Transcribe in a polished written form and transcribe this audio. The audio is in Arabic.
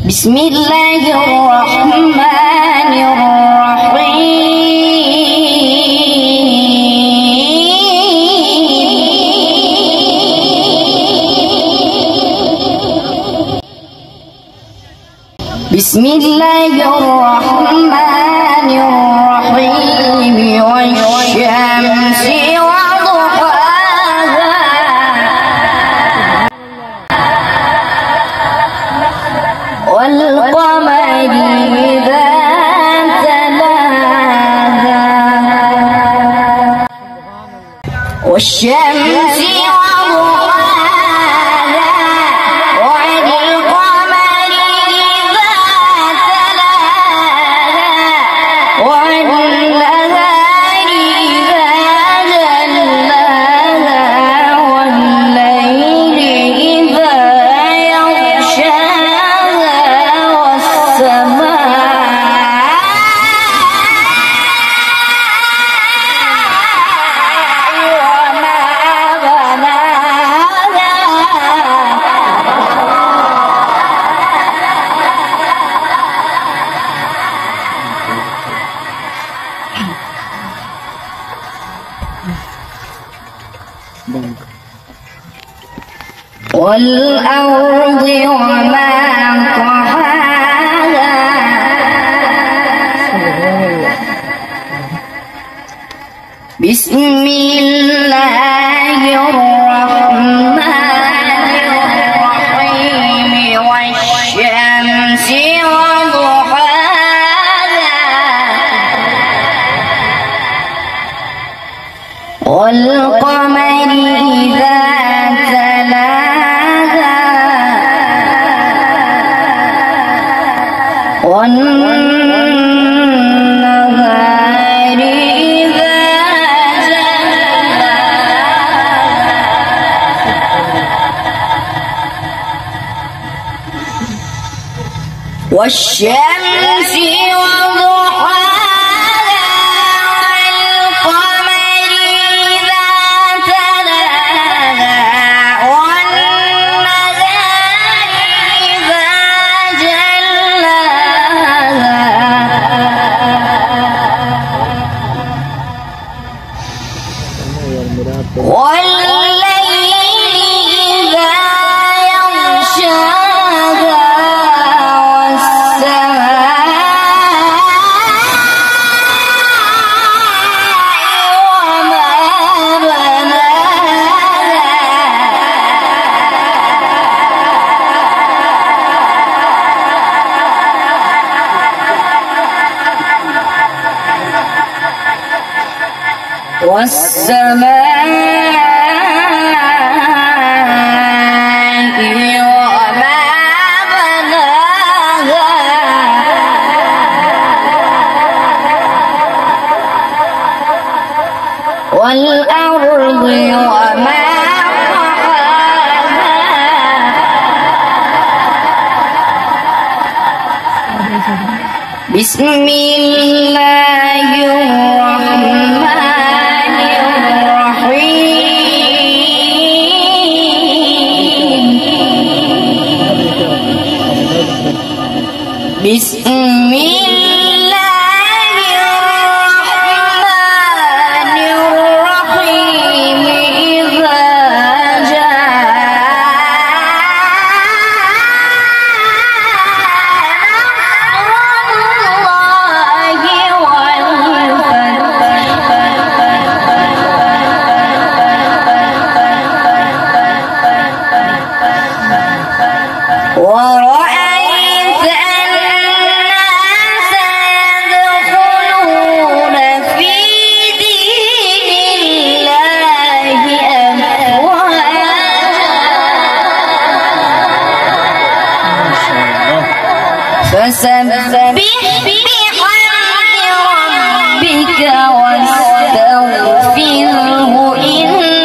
بسم الله الرحمن الرحيم. بسم الله الرحمن الرحيم. والشمس وضحاها والقمر إذا تلاها والشمس وضحاها والقمر إذا تلاها والنهار إذا جلاها والليل إذا يغشاها والأرض وما طحاها بسم الله الرحمن الرحيم. والشمس وضحاها والقمر إذا تلاها والنهار إذا جلاها والشمس وضحاها والقمر إذا تلاها والنهار إذا جلاها والليل إذا يغشاها والسماء وما بناها والأرض وما طحاها بسم الله الرحمن بسم الله الرحمن الرحيم. إذا جاء فسبح بحمد ربك واستغفره إنه